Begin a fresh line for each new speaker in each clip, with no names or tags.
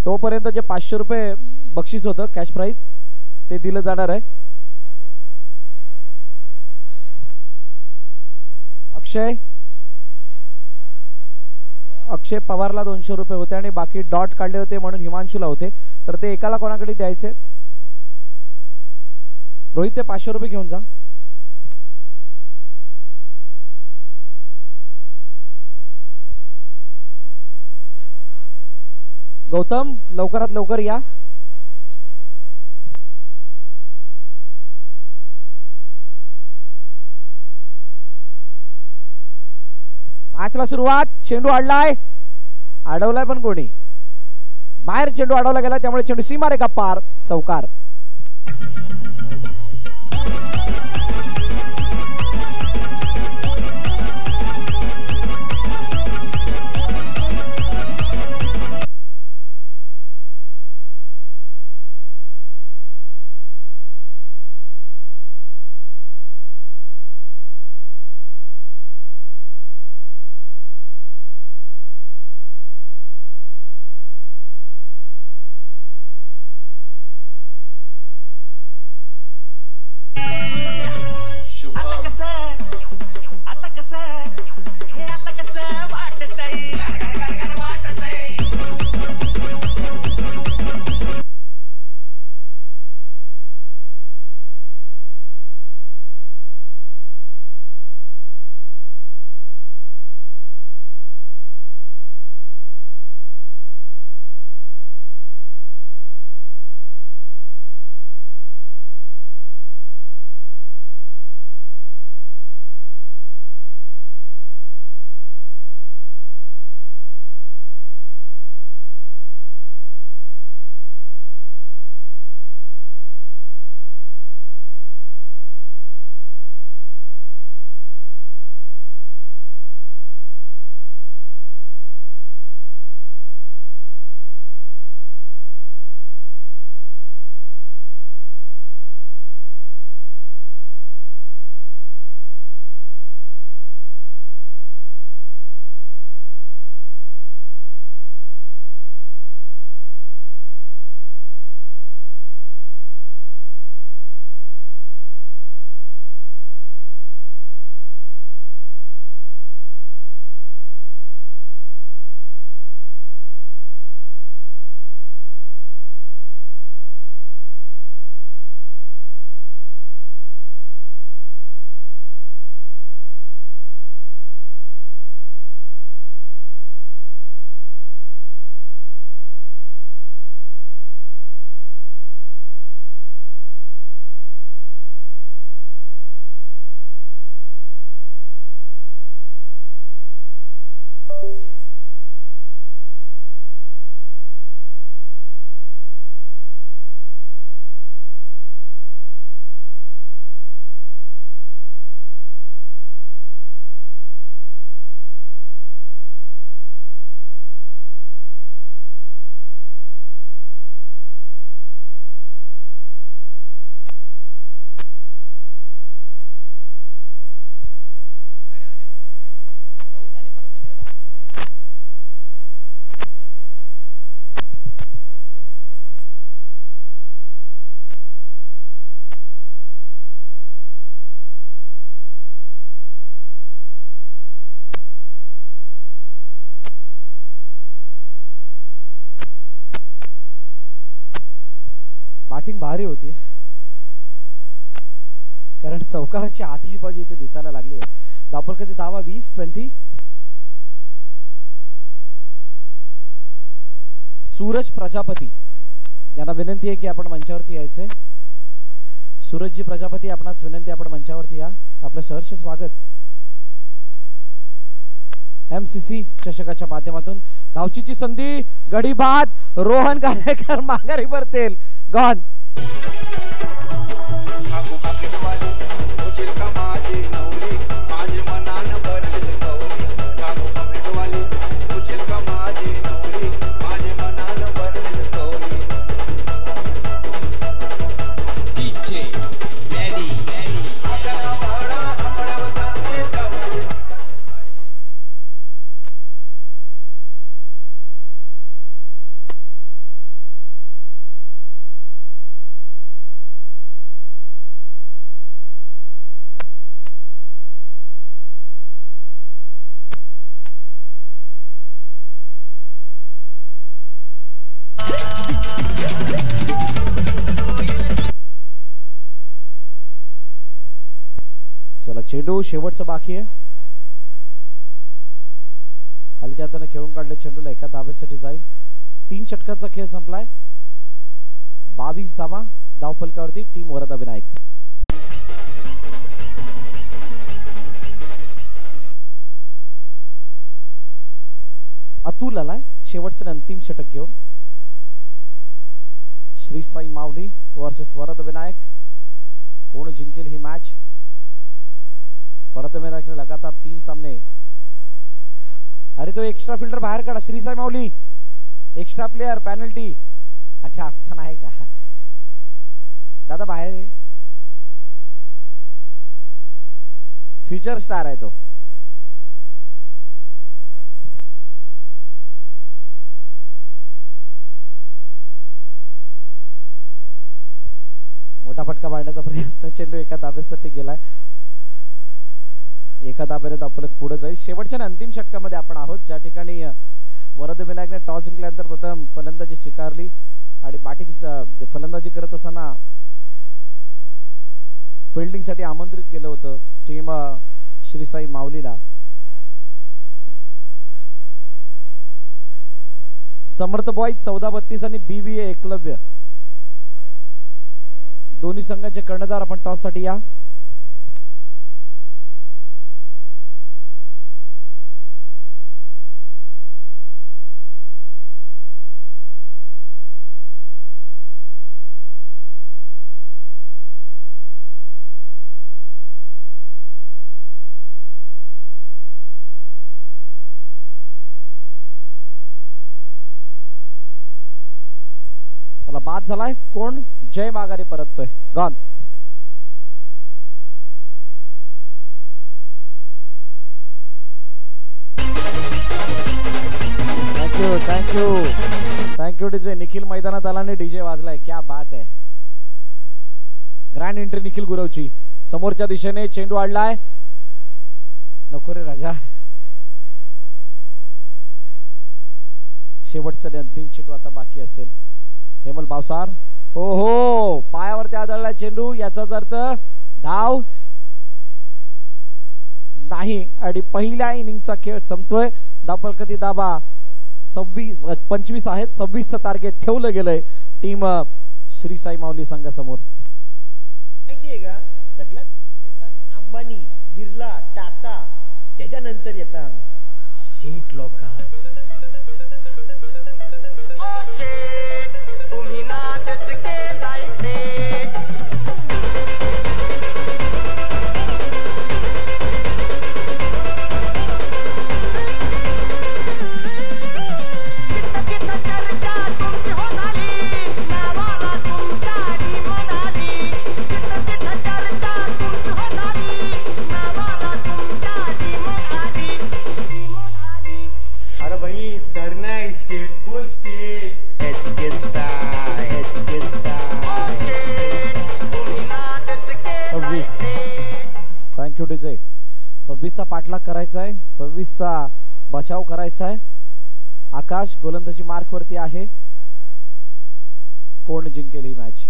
तोपर्यंत जे 500 रुपये बक्षीस होतं कॅश प्राइज ते दिलं जाणार आहे. अक्षय पवारला 200 रुपये होते आणि बाकी डॉट काढले होते म्हणून हिमांशूला होते, तर ते एकाला कोणाकडे द्यायचे. रोहित ते 500 रुपये घेऊन जा. गौतम लवकरात लवकर या. मॅचला सुरुवात. चेंडू अडलाय, अडवलाय पण कोणी बाहेर. चेंडू अडवला गेला त्यामुळे चेंडू सीमारेखा पार, चौकार. बॅटिंग भारी होती कारण चौकाराची आतिषबाजी इथे दिसायला लागली आहे. दापोरकर धावा 20-20. सूरज प्रजापती यांना विनंती आहे की आपण मंचावरती यायचे. सूरजजी प्रजापती आपणास विनंती, आपण मंचावरती या. आपलं सहर्ष स्वागत. एमसीसी चषकाच्या माध्यमातून धावचीची संधी, गडी बाद. रोहन कारेकर माघारी परतेल. गॉन. चला चेंडू शेवटचं बाकी आहे. हलक्या हाताने खेळून काढले चेंडूला एका धाब्यासाठी जाईल. 3 षटकांचा खेळ संपलाय. 22 धावा धावफलकावरती टीम वरदा विनायक. अतुल आलाय शेवटचं अंतिम षटक घेऊन. श्री साई माऊली वर्सेस वरदा विनायक. कोण जिंकेल ही मॅच? वरदा विनायक ने लगातार 3 सामने. अरे तो एक्स्ट्रा फिल्डर बाहेर काढा. श्री साई माऊली एक्स्ट्रा प्लेयर पेनल्टी. अच्छा आमचा नाही का दादा? बाहेर आहे. फ्युचर स्टार आहे तो. मोठा फटका मारण्याचा प्रयत्न. चेंडू एका धाब्यासाठी गेलाय. एका धाब्याने धावफलक पुढे जाईल. शेवटच्या अंतिम षटकामध्ये आपण आहोत ज्या ठिकाणी वरदा विनायकने टॉस जिंकल्यानंतर प्रथम फलंदाजी स्वीकारली आणि बॅटिंग फलंदाजी करत असताना फिल्डिंग साठी आमंत्रित केलं होतं टीम श्री साई माऊलीला. समर्थ बॉय 14-32 आणि BVA एकलव्य दोन्ही संघाचे कर्णधार आपण टॉस साठी या. चला बाद झालाय. कोण? जय माघारी परततोय. Gone. Thank you thank you thank you DJ. Nikhil मैदानात आला आणि डीजे वाजलाय. क्या बात आहे. ग्रँड एंट्री निखिल गुरवची. समोरच्या दिशेने चेंडू आडलाय. नको रे राजा. शेवटचा अंतिम चेंडू आता बाकी असेल. हेमल भावसार. हो हो पायावरती आदळला चेंडू. याचाच अर्थ धाव नाही आणि पहिल्या इनिंगचा खेळ संपतोय. धावफलकाची धावा 25 आहेत. 26चं टार्गेट ठेवलं गेलंय टीम श्री साई माऊली संघासमोर.
माहितीये का सगळ्यात येतात अंबानी, बिर्ला, टाटा, त्याच्यानंतर येतात शेठ लोक. तुम्ही नादच केलाय थेट. अरे भाई सर नाही straight full straight.
Thank you DJ. 26चा पाठलाग करायचा आहे. 26चा बचाव करायचा आहे. आकाश गोलंदाजी मार्क वरती आहे. कोण जिंकेल ही मॅच?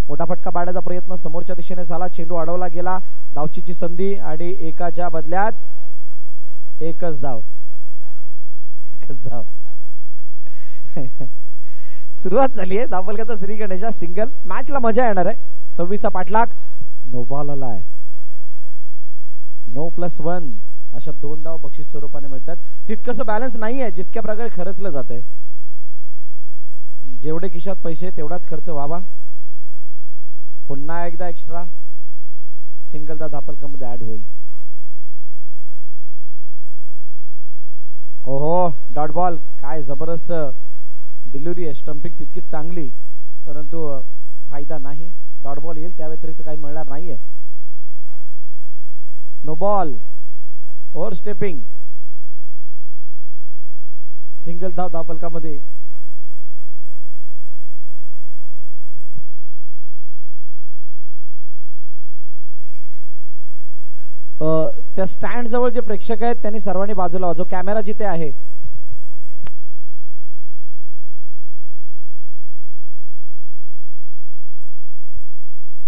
मोठा फटका पाडण्याचा प्रयत्न समोरच्या दिशेने झाला. चेंडू अडवला गेला. धावचीची संधी आणि एकाच्या बदल्यात एकच धाव. सुरुवात झाली आहे धावफलकाचा. श्री गणेशा सिंगल. मॅचला मजा येणार आहे. 26चा पाठलाग. नो बॉल आलाय. 9+1 अशा 2 धाव बक्षीस स्वरूपाने मिळतात. तितकंसं बॅलन्स नाही आहे जितक्या प्रकारे खर्चलं जात आहे. जेवढे खिशात पैसे तेवढाच खर्च व्हावा. पुन्हा एकदा एक्स्ट्रा सिंगल दा धावफलकामध्ये ऍड होईल. ओहो डॉट बॉल. काय जबरदस्त डिलिव्हरी आहे. स्टंपिंग तितकी चांगली परंतु फायदा नाही. डॉट बॉल येईल त्या व्यतिरिक्त काही मिळणार नाहीये. No ball. Over stepping. Single धाव धावफलकामध्ये. त्या स्टँड जवळ जे प्रेक्षक आहेत त्यांनी सर्वांनी बाजूला. जो कॅमेरा जिथे आहे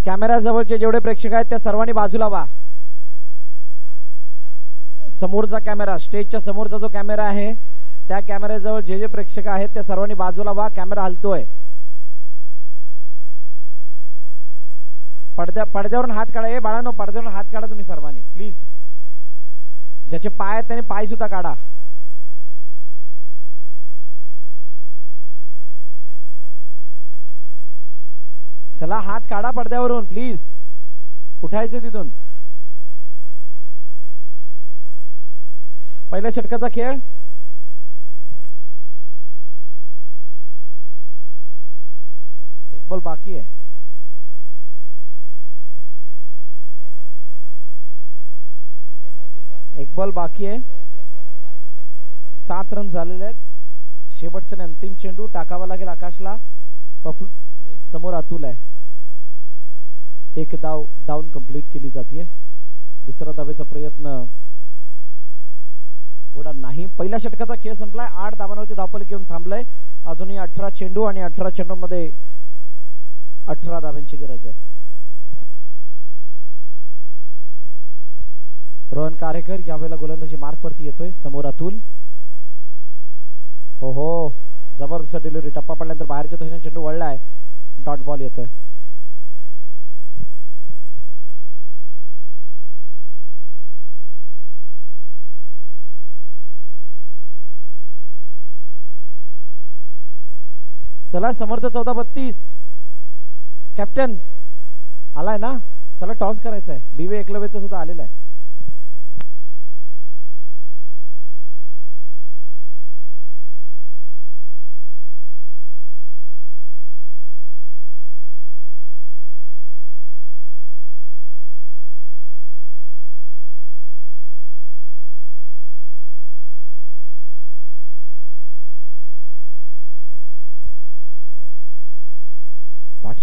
कॅमेरा जवळचे जेवढे प्रेक्षक आहेत त्या सर्वांनी बाजूला व्हा. समोरचा कॅमेरा, स्टेजच्या समोरचा जो कॅमेरा आहे त्या कॅमेऱ्याजवळ जे जे प्रेक्षक आहेत त्या सर्वांनी बाजूला व्हा. कॅमेरा हलतोय. पडद्यावरून हात काढा. ए बाळांनो, पडद्यावरून हात काढा तुम्ही सर्वांनी प्लीज. ज्याचे पाय आहेत त्याने पाय सुद्धा काढा. चला हात काढा पडद्यावरून प्लीज. उठायचे तिथून. पहिल्या षटकाचा खेळ. एक बॉल बाकी आहे. एक बॉल बाकी आहे. 7 रन झालेले आहेत. शेवटचा अंतिम चेंडू टाकावा लागेल आकाशला. समोर अतुल आहे. एक धाव डाऊन कंप्लीट केली जाते. दुसरा धावेचा प्रयत्न एवढा नाही. पहिल्या षटकाचा खेळ संपलाय. 8 धावांवरती धावफलक घेऊन थांबलाय. अजूनही 18 चेंडू आणि 18 चेंडूमध्ये 18 धावांची गरज आहे. रोहन कारेकर यावेळेला गोलंदाजी मार्कवरती येतोय. समोर अतुल. हो हो, जबरदस्त डिलिव्हरी. टप्पा पडल्यानंतर बाहेरच्या दिशेने चेंडू वळलाय. डॉट बॉल येतोय. चला समर्थ 14-32 कॅप्टन आलाय ना. चला टॉस करायचा आहे. बीवे एकलव्यचा सुद्धा आलेला आहे.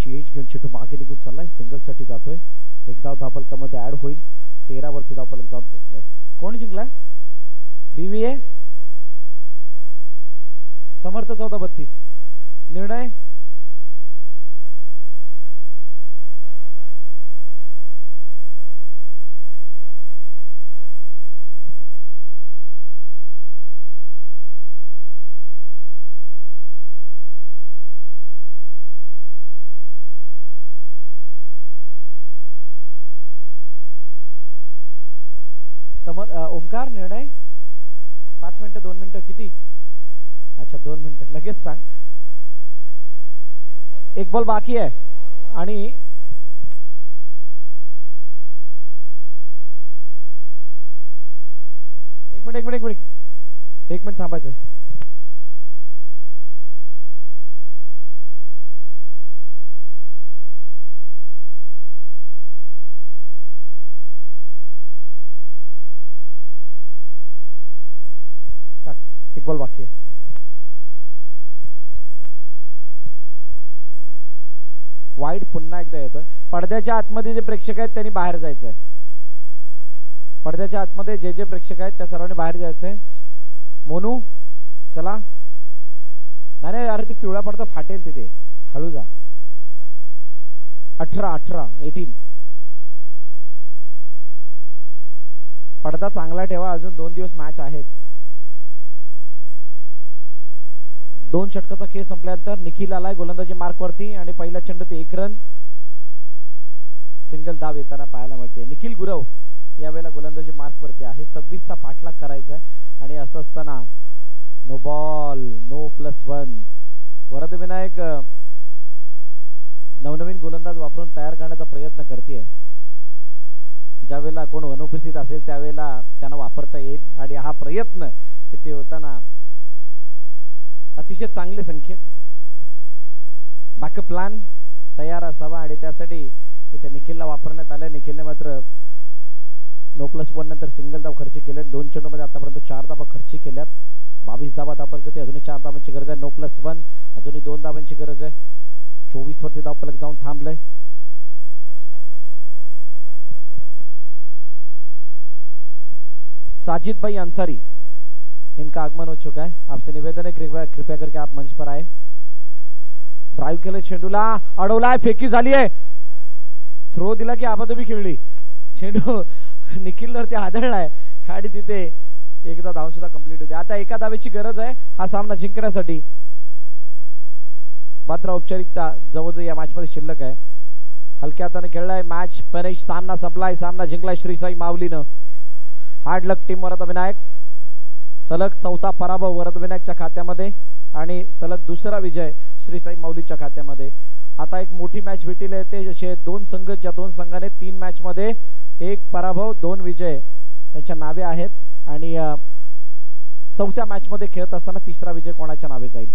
एज घेऊन चेंडू मागे निघून चाललाय. सिंगल साठी जातोय. एक धाव धावफलकामध्ये ऍड होईल. 13 वरती धावफलक जाऊन पोहोचलाय. कोण जिंकलाय? बीव्हीए समर्थ 14-32. निर्णय ओमकार. निर्णय 5 मिनिटं 2 मिनिटं किती? अच्छा 2 मिनिटं. लगेच सांग. एक बॉल बाकी आहे आणि एक मिनिट थांबायचं. एक बॉल बाकी आहे. वाईड पुन्हा एकदा येतोय. पडद्याच्या आतमध्ये जे प्रेक्षक आहेत त्यांनी बाहेर जायचंय. पडद्याच्या आतमध्ये जे जे प्रेक्षक आहेत त्या सर्वांनी बाहेर जायचंय. मोनू चला. नाही अरे ते पिवळा पडदा फाटेल तिथे. हळू जा. 18 पडदा चांगला ठेवा. अजून 2 दिवस मॅच आहेत. 2 षटकाचा खेळ संपल्यानंतर निखिल आलाय गोलंदाजी मार्कवरती आणि पहिल्या चेंडूत 1 रन. सिंगल धाव येताना पाहायला मिळते. निखिल गुरव यावेळेला गोलंदाजी मार्कवरती आहे. 26चा पाठलाग करायचा आहे आणि असं असताना no ball no +1. Varad Vinayak नवनवीन गोलंदाज वापरून तयार करण्याचा प्रयत्न करते. ज्यावेळेला कोण अनुपस्थित असेल त्यावेळेला त्यांना वापरता येईल आणि हा प्रयत्न इथे होताना अतिशय चांगले संकेत. बॅकअप प्लॅन तयार असावा आणि त्यासाठी इथे निखिलला वापरण्यात आलं. निखिलने मात्र नो +1 नंतर सिंगल धाव खर्च केले. 2 चेंडूमध्ये आतापर्यंत 4 धावा खर्च केल्यात. 22 धावा धावफलक. अजूनही 4 धावांची गरज आहे. नो +1 अजूनही 2 धावांची गरज आहे. 24 वरती धावफलक जाऊन थांबलंय. साजिद भाई अंसारी इनका आगमन हो चुका है. आपसे निवेदन है कृपया करके आप मंच पर आए. ड्राइव केले. चेंडूला अडवलाय. फेकी झाली आहे. थ्रो दिला की आबाधबी खेळली, चेंडू निखिलवरती आदळलाय आणि तिथे एकदा धावून सुद्धा कंप्लीट होते. आता एका धावेची गरज आहे हा सामना जिंकण्यासाठी. मात्र औपचारिकता जवळजवळ या मॅच मध्ये शिल्लक आहे. हलक्या हाताने खेळलाय, मॅच फिनिश, सामना संपलाय, सामना जिंकलाय श्रीसाई माऊलीनं. Hard luck team Varadvinayak. सलग चौथा पराभव वरदविनायकच्या खात्यामध्ये आणि सलग दुसरा विजय श्रीसाई माऊलीच्या खात्यामध्ये. आता एक मोठी मॅच भेटीला येते, जसे दोन संघ, ज्या दोन संघाने 3 मॅच मध्ये 1 पराभव 2 विजय यांच्या नावे आहेत आणि चौथ्या मॅच मध्ये खेळत असताना तिसरा विजय कोणाच्या नावे जाईल.